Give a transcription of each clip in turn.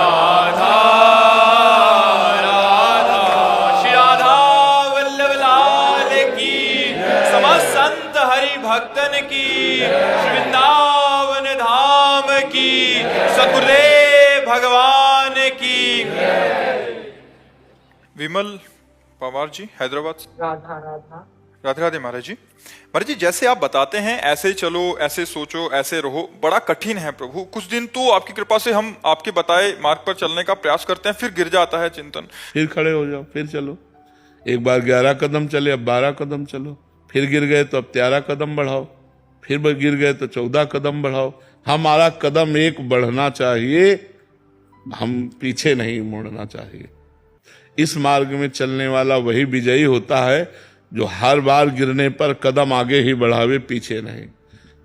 राधा राधा। श्री राधा वल्लभ लाल की, समस्त संत हरि भक्तन की, श्री वृंदावन धाम की, सतगुरुदेव भगवान की। विमल पवार जी, हैदराबाद। राधा राधा। राधे राधे महाराज जी। महाराज जी, जैसे आप बताते हैं ऐसे चलो, ऐसे सोचो, ऐसे रहो, बड़ा कठिन है प्रभु। कुछ दिन तो आपकी कृपा से हम आपके बताए मार्ग पर चलने का प्रयास करते हैं, फिर गिर जाता है चिंतन। फिर खड़े हो जाओ, फिर चलो। एक बार 11 कदम चले, अब 12 कदम चलो। फिर गिर गए तो अब 13 कदम बढ़ाओ, फिर गिर गए तो 14 कदम बढ़ाओ। हमारा कदम एक बढ़ना चाहिए, हम पीछे नहीं मुड़ना चाहिए। इस मार्ग में चलने वाला वही विजयी होता है जो हर बार गिरने पर कदम आगे ही बढ़ावे, पीछे नहीं।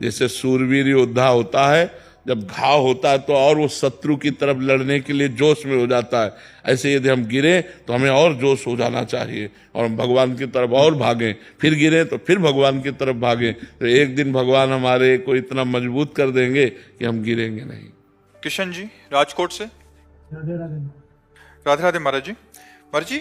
जैसे सूरवीर योद्धा होता है, जब घाव होता है तो और वो शत्रु की तरफ लड़ने के लिए जोश में हो जाता है। ऐसे यदि हम गिरे तो हमें और जोश हो जाना चाहिए और हम भगवान की तरफ और भागें। फिर गिरे तो फिर भगवान की तरफ भागें, तो एक दिन भगवान हमारे को इतना मजबूत कर देंगे कि हम गिरेंगे नहीं। किशन जी, राजकोट से। राधे राधे। राधे राधे महाराज जी। महाराज जी,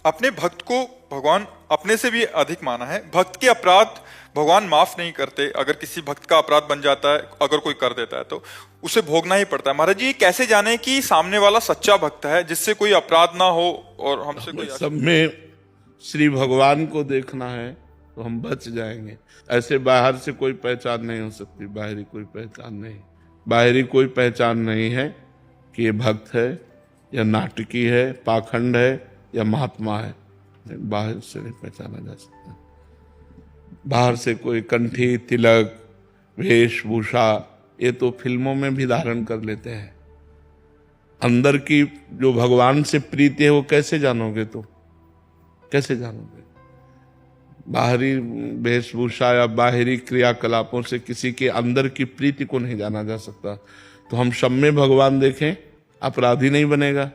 अपने भक्त को भगवान अपने से भी अधिक माना है। भक्त के अपराध भगवान माफ नहीं करते। अगर किसी भक्त का अपराध बन जाता है, अगर कोई कर देता है तो उसे भोगना ही पड़ता है। महाराज जी, कैसे जाने कि सामने वाला सच्चा भक्त है, जिससे कोई अपराध ना हो और हमसे कोई सब में श्री भगवान को देखना है तो हम बच जाएंगे। ऐसे बाहर से कोई पहचान नहीं हो सकती, बाहरी कोई पहचान नहीं। बाहरी कोई पहचान नहीं है कि ये भक्त है या नाटकी है, पाखंड है या महात्मा है। बाहर से नहीं पहचाना जा सकता। बाहर से कोई कंठी, तिलक, वेशभूषा, ये तो फिल्मों में भी धारण कर लेते हैं। अंदर की जो भगवान से प्रीति है वो कैसे जानोगे? तो कैसे जानोगे? बाहरी वेशभूषा या बाहरी क्रियाकलापों से किसी के अंदर की प्रीति को नहीं जाना जा सकता। तो हम सब में भगवान देखें, अपराधी नहीं बनेगा।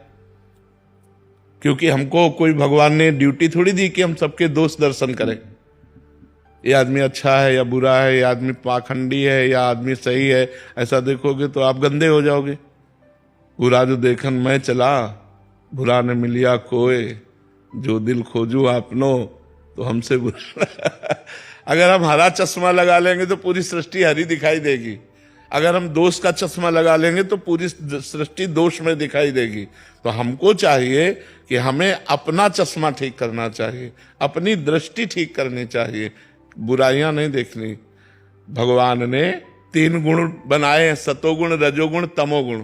क्योंकि हमको कोई भगवान ने ड्यूटी थोड़ी दी कि हम सबके दोष दर्शन करें। ये आदमी अच्छा है या बुरा है, ये आदमी पाखंडी है या आदमी सही है, ऐसा देखोगे तो आप गंदे हो जाओगे। बुरा जो देखन मैं चला, बुरा ने मिलिया कोय, जो दिल खोजू आपनो, तो हमसे बुरा अगर हम हरा चश्मा लगा लेंगे तो पूरी सृष्टि हरी दिखाई देगी। अगर हम दोष का चश्मा लगा लेंगे तो पूरी सृष्टि दोष में दिखाई देगी। तो हमको चाहिए कि हमें अपना चश्मा ठीक करना चाहिए, अपनी दृष्टि ठीक करनी चाहिए, बुराइयां नहीं देखनी। भगवान ने 3 गुण बनाए हैं, सतोगुण, रजोगुण, तमोगुण,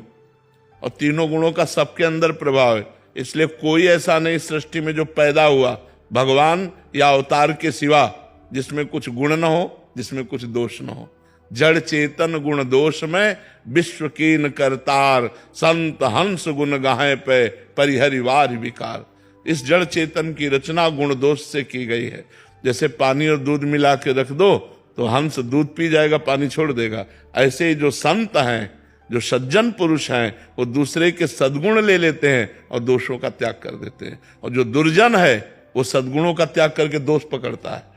और तीनों गुणों का सबके अंदर प्रभाव है। इसलिए कोई ऐसा नहीं सृष्टि में जो पैदा हुआ भगवान या अवतार के सिवा जिसमें कुछ गुण न हो, जिसमें कुछ दोष न हो। जड़ चेतन गुण दोष में विश्व कीन करतार, संत हंस गुण गाहे पे परिहरिवार विकार। इस जड़ चेतन की रचना गुण दोष से की गई है। जैसे पानी और दूध मिला के रख दो तो हंस दूध पी जाएगा, पानी छोड़ देगा। ऐसे ही जो संत हैं, जो सज्जन पुरुष हैं, वो दूसरे के सद्गुण ले लेते हैं और दोषों का त्याग कर देते हैं। और जो दुर्जन है वो सद्गुणों का त्याग करके दोष पकड़ता है।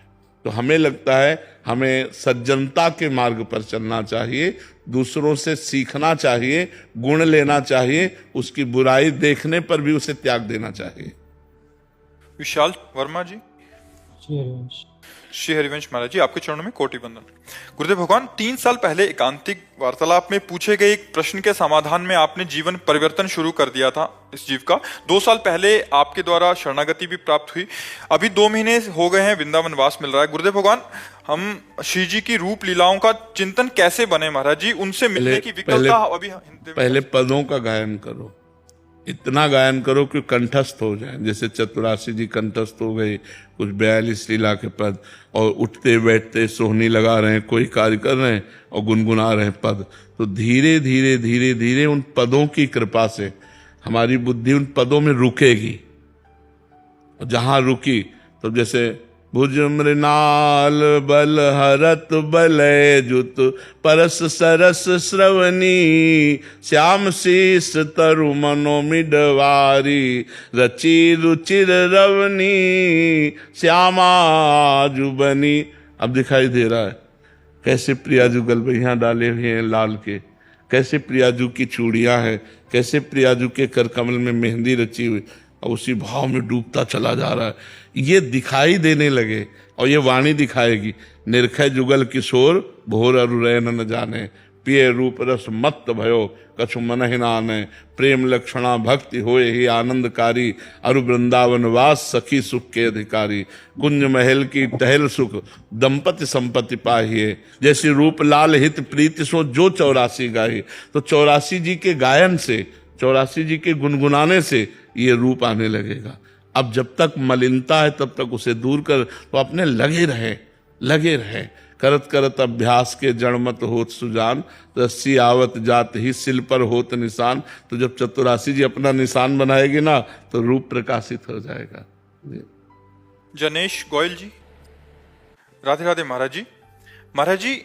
तो हमें लगता है हमें सज्जनता के मार्ग पर चलना चाहिए, दूसरों से सीखना चाहिए, गुण लेना चाहिए, उसकी बुराई देखने पर भी उसे त्याग देना चाहिए। विशाल वर्मा जी। श्री हरिवंश। श्री हरिवंश महाराज जी, आपके चरणों में कोटि वंदन। गुरुदेव भगवान, 3 साल पहले एकांतिक वार्तालाप में पूछे गए एक प्रश्न के समाधान में आपने जीवन परिवर्तन शुरू कर दिया था इस जीव का। 2 साल पहले आपके द्वारा शरणागति भी प्राप्त हुई। अभी 2 महीने हो गए हैं, वृंदावन वास मिल रहा है। गुरुदेव भगवान, हम श्री जी की रूप लीलाओं का चिंतन कैसे बने महाराज जी? उनसे मिलने की विकलता अभी पहले पदों का गायन करो, इतना गायन करो कि कंठस्थ हो जाए। जैसे चतुरासी जी कंठस्थ हो गए, कुछ 42 लीला के पद, और उठते बैठते सोहनी लगा रहे हैं, कोई कार्य कर रहे हैं और गुनगुना रहे हैं पद। तो धीरे धीरे धीरे धीरे उन पदों की कृपा से हमारी बुद्धि उन पदों में रुकेगी। और जहां रुकी तो जैसे भुज मृणाल बल हरत बलय जुत परस सरस श्रवणी श्याम शीस तरु मनो मिडवारी रचि रुचिर रवनी श्यामा जुबनी। अब दिखाई दे रहा है कैसे प्रिया जुगल भैया डाले हुए हैं लाल के। कैसे प्रियाजू की चूड़ियां हैं, कैसे प्रियाजू के कर कमल में मेहंदी रची हुई और उसी भाव में डूबता चला जा रहा है, ये दिखाई देने लगे। और ये वाणी दिखाएगी, निर्खय जुगल किशोर भोर अरु रैन न जाने, पिय रूप रस मत्त भयो कछु मन ही नाने, प्रेम लक्षणा भक्ति होए ही आनंदकारी, अरु वृंदावन वास सखी सुख के अधिकारी, कुंज महल की टहल सुख दंपति संपत्ति पाहिए, जैसे रूप लाल हित प्रीति सो जो 84 गाही। तो 84 जी के गायन से, 84 जी के गुनगुनाने से ये रूप आने लगेगा। अब जब तक मलिनता है तब तक उसे दूर कर, तो अपने लगे रहे करत करत अभ्यास के जड़मत होत सुजान, रस्सी आवत जात ही सिल पर होत निशान। तो जब 84 जी अपना निशान बनाएगी ना तो रूप प्रकाशित हो जाएगा। जनेश गोयल जी, राधे राधे महाराज जी। महाराज जी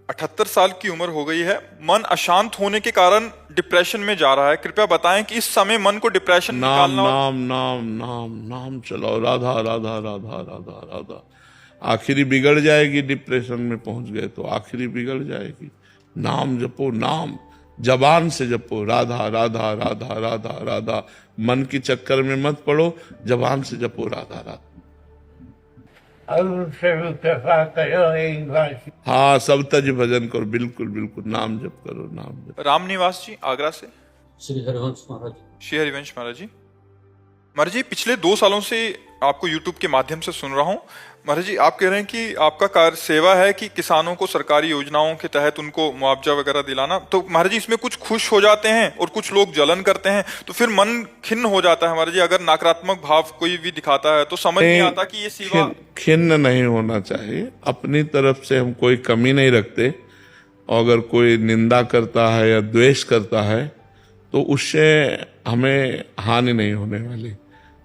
78 साल की उम्र हो गई है, मन अशांत होने के कारण डिप्रेशन में जा रहा है, कृपया बताएं कि इस समय मन को डिप्रेशन नाम निकालना नाम नाम नाम नाम चलाओ, राधा राधा राधा राधा राधा। आखिरी बिगड़ जाएगी, डिप्रेशन में पहुंच गए तो आखिरी बिगड़ जाएगी। नाम जपो, नाम जबान से जपो, राधा राधा राधा राधा राधा। मन की चक्कर में मत पड़ो, जबान से जपो राधा राधा। और से भी कृपा करो एक बार। हाँ, सब तज भजन करो, बिल्कुल बिल्कुल नाम जप करो, नाम जप। राम निवास जी आगरा से, श्री हरिवंश महाराज। श्री हरिवंश महाराज जी। महाराज जी पिछले 2 सालों से आपको YouTube के माध्यम से सुन रहा हूँ। महाराज जी आप कह रहे हैं कि आपका कार्य सेवा है कि किसानों को सरकारी योजनाओं के तहत उनको मुआवजा वगैरह दिलाना। तो महाराज जी इसमें कुछ खुश हो जाते हैं और कुछ लोग जलन करते हैं, तो फिर मन खिन्न हो जाता है महाराज जी। अगर नकारात्मक भाव कोई भी दिखाता है तो समझ नहीं आता कि ये सेवा। खिन्न नहीं होना चाहिए, अपनी तरफ से हम कोई कमी नहीं रखते। और अगर कोई निंदा करता है या द्वेष करता है तो उससे हमें हानि नहीं होने वाली।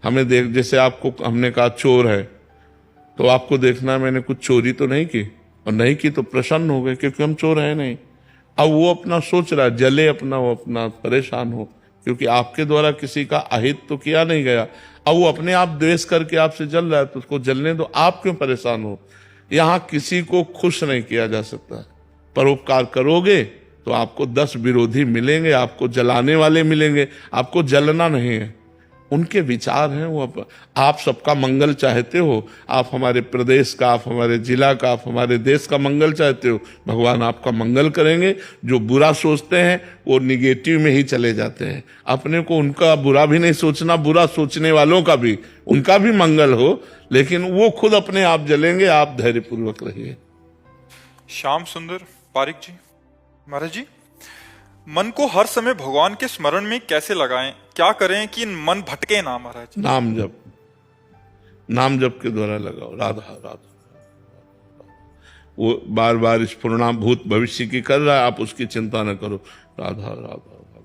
हमें जैसे आपको हमने कहा चोर है, तो आपको देखना मैंने कुछ चोरी तो नहीं की, और नहीं की तो प्रसन्न हो गए क्योंकि हम चोर है नहीं। अब वो अपना सोच रहा जले अपना, वो अपना परेशान हो क्योंकि आपके द्वारा किसी का अहित तो किया नहीं गया। अब वो अपने आप द्वेष करके आपसे जल रहा है तो उसको जलने दो, आप क्यों परेशान हो। यहाँ किसी को खुश नहीं किया जा सकता। परोपकार करोगे तो आपको 10 विरोधी मिलेंगे, आपको जलाने वाले मिलेंगे, आपको जलना नहीं है। उनके विचार हैं वो। आप सबका मंगल चाहते हो, आप हमारे प्रदेश का, आप हमारे जिला का, आप हमारे देश का मंगल चाहते हो, भगवान आपका मंगल करेंगे। जो बुरा सोचते हैं वो निगेटिव में ही चले जाते हैं। अपने को उनका बुरा भी नहीं सोचना, बुरा सोचने वालों का भी, उनका भी मंगल हो, लेकिन वो खुद अपने आप जलेंगे। आप धैर्यपूर्वक रहिए। श्याम सुंदर पारिक जी, महाराज जी मन को हर समय भगवान के स्मरण में कैसे लगाएं, क्या करें कि मन भटके ना महाराज। नाम जप, नाम जप के द्वारा लगाओ, राधा राधा। वो बार बार स्फुरना भूत भविष्य की कर रहा है, आप उसकी चिंता न करो, राधा राधा राधा।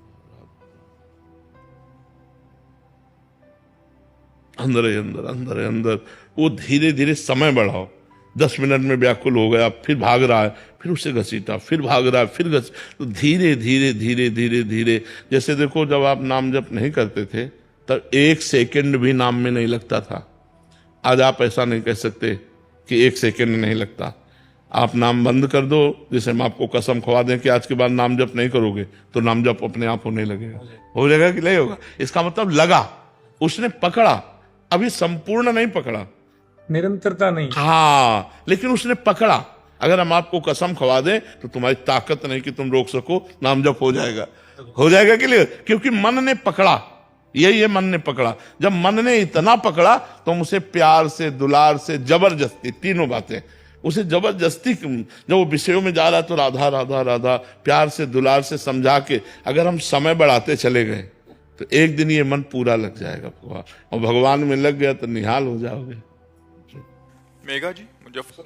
अंदर ही अंदर, अंदर ही अंदर। वो धीरे धीरे समय बढ़ाओ। 10 मिनट में व्याकुल हो गया, फिर भाग रहा है, फिर उसे घसीटा, फिर भाग रहा है, फिर तो धीरे धीरे धीरे धीरे धीरे। जैसे देखो जब आप नाम जप नहीं करते थे तब 1 सेकंड भी नाम में नहीं लगता था। आज आप ऐसा नहीं कह सकते कि 1 सेकंड नहीं लगता। आप नाम बंद कर दो, जैसे हम आपको कसम खवा दें कि आज के बाद नाम जप नहीं करोगे तो नाम जप अपने आप होने लगेगा। हो जाएगा कि नहीं होगा? इसका मतलब लगा, उसने पकड़ा, अभी संपूर्ण नहीं पकड़ा, निरंतरता नहीं। हाँ, लेकिन उसने पकड़ा। अगर हम आपको कसम खवा दें तो तुम्हारी ताकत नहीं कि तुम रोक सको, नाम जप हो जाएगा। हो जाएगा कि नहीं? क्योंकि मन ने पकड़ा। यही है, मन ने पकड़ा। जब मन ने इतना पकड़ा तो हम उसे प्यार से, दुलार से, जबरदस्ती, तीनों बातें, उसे जबरदस्ती, जब वो विषयों में जा रहा तो राधा राधा राधा, प्यार से, दुलार से समझा के अगर हम समय बढ़ाते चले गए तो एक दिन ये मन पूरा लग जाएगा भगवान। और भगवान में लग गया तो निहाल हो जाओगे। मेघा जी मुजफ्फर।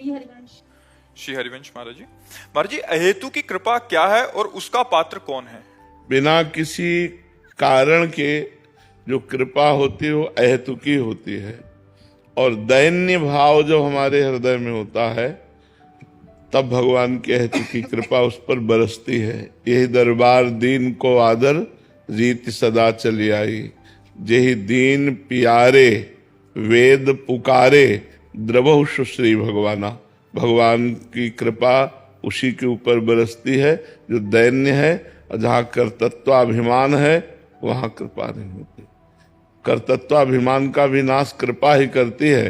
श्री हरिवंश महाराज जी। महाराज जी अहेतु की कृपा क्या है और उसका पात्र कौन है? बिना किसी कारण के जो कृपा होती है वो अहेतुकी होती है। और दैन्य भाव जब हमारे हृदय में होता है तब भगवान की अहेतुकी कृपा उस पर बरसती है। यही दरबार दीन को आदर, रीति सदा चली आई। जेहि दीन पियारे, वेद पुकारे, द्रवहु श्री भगवाना। भगवान की कृपा उसी के ऊपर बरसती है जो दैन्य है और जहाँ कर्तृत्वाभिमान है वहाँ कृपा नहीं होती। कर्तृत्वाभिमान का विनाश कृपा ही करती है।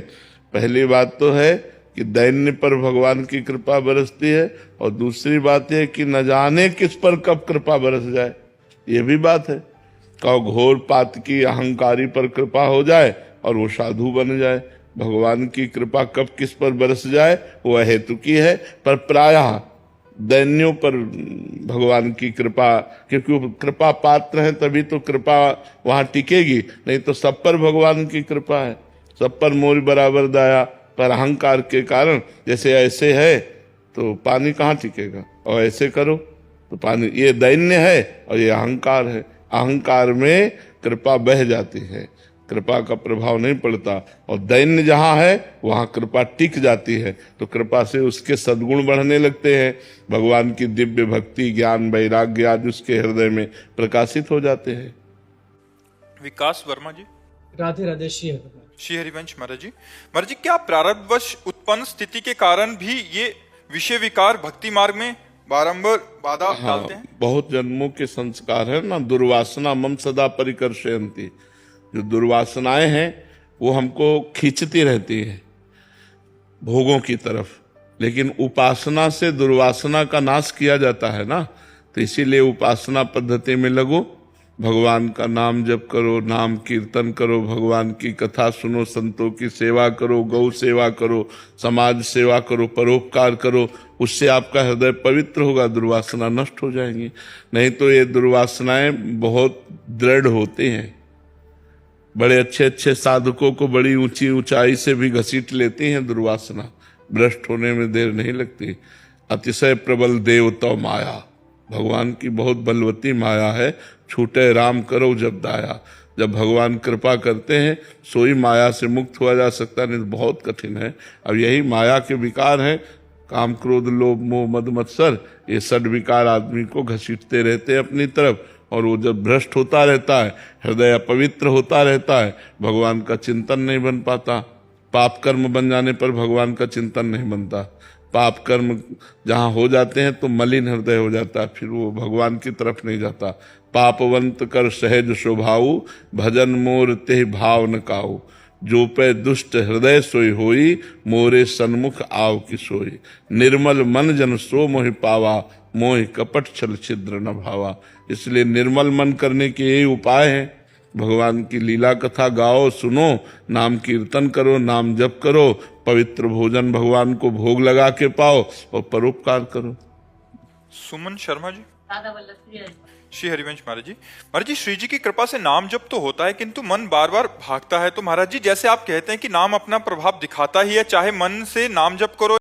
पहली बात तो है कि दैन्य पर भगवान की कृपा बरसती है, और दूसरी बात है कि न जाने किस पर कब कृपा बरस जाए, ये भी बात है। कब घोर पात की अहंकारी पर कृपा हो जाए और वो साधु बन जाए। भगवान की कृपा कब किस पर बरस जाए वह हेतु की है, पर प्रायः दैन्यों पर भगवान की कृपा, क्योंकि वो कृपा पात्र हैं तभी तो कृपा वहां टिकेगी, नहीं तो सब पर भगवान की कृपा है। सब पर मोर बराबर दया, पर अहंकार के कारण जैसे ऐसे है तो पानी कहाँ टिकेगा, और ऐसे करो तो पानी, ये दैन्य है और ये अहंकार है। अहंकार में कृपा बह जाती है, कृपा का प्रभाव नहीं पड़ता, और दैन्य जहाँ है वहाँ कृपा टिक जाती है। तो कृपा से उसके सद्गुण बढ़ने लगते हैं, भगवान की दिव्य भक्ति, ज्ञान, वैराग्य आदि उसके हृदय में प्रकाशित हो जाते हैं। विकास वर्मा जी। राधे राधे श्री हरिवंश। श्री हरिवंश महाराज जी। महाराज जी, क्या प्रारब्धवश उत्पन्न स्थिति के कारण भी ये विषय विकार भक्ति मार्ग में बारंबार बाधा डालते हैं? बहुत जन्मों के संस्कार है ना, दुर्वासना मम सदा परिकर्षयन्ति। जो दुर्वासनाएं हैं वो हमको खींचती रहती है भोगों की तरफ, लेकिन उपासना से दुर्वासना का नाश किया जाता है ना। तो इसीलिए उपासना पद्धति में लगो, भगवान का नाम जप करो, नाम कीर्तन करो, भगवान की कथा सुनो, संतों की सेवा करो, गौ सेवा करो, समाज सेवा करो, परोपकार करो। उससे आपका हृदय पवित्र होगा, दुर्वासना नष्ट हो जाएंगी। नहीं तो ये दुर्वासनाएं बहुत दृढ़ होती हैं, बड़े अच्छे अच्छे साधकों को बड़ी ऊंची ऊंचाई से भी घसीट लेती हैं दुर्वासना, भ्रष्ट होने में देर नहीं लगती। अतिशय प्रबल देव तो माया, भगवान की बहुत बलवती माया है, छूटे राम करो जब दाया। जब भगवान कृपा करते हैं सोई माया से मुक्त हुआ जा सकता, नहीं तो बहुत कठिन है। अब यही माया के विकार हैं, काम क्रोध लोभ मोह मद मत्सर, ये षड विकार आदमी को घसीटते रहते हैं अपनी तरफ, और वो जब भ्रष्ट होता रहता है, हृदय अपवित्र होता रहता है, भगवान का चिंतन नहीं बन पाता। पाप कर्म बन जाने पर भगवान का चिंतन नहीं बनता। पाप कर्म जहाँ हो जाते हैं तो मलिन हृदय हो जाता है, फिर वो भगवान की तरफ नहीं जाता। पापवंत कर सहज स्वभाव, भजन मोर ते भाव न काऊ। जो पे दुष्ट हृदय सोई होई, मोरे सन्मुख आव की सोई। निर्मल मन जन सो मोहि पावा, मोहि कपट छल छिद्र न भावा। इसलिए निर्मल मन करने के यही उपाय है। भगवान की लीला कथा गाओ, सुनो, नाम कीर्तन करो, नाम जप करो, पवित्र भोजन भगवान को भोग लगा के पाओ, और परोपकार करो। सुमन शर्मा जी। श्री हरिवंश महाराज जी। महाराज जी, श्री जी की कृपा से नाम जप तो होता है किंतु मन बार बार भागता है। तो महाराज जी, जैसे आप कहते हैं कि नाम अपना प्रभाव दिखाता ही है, चाहे मन से नाम जप करो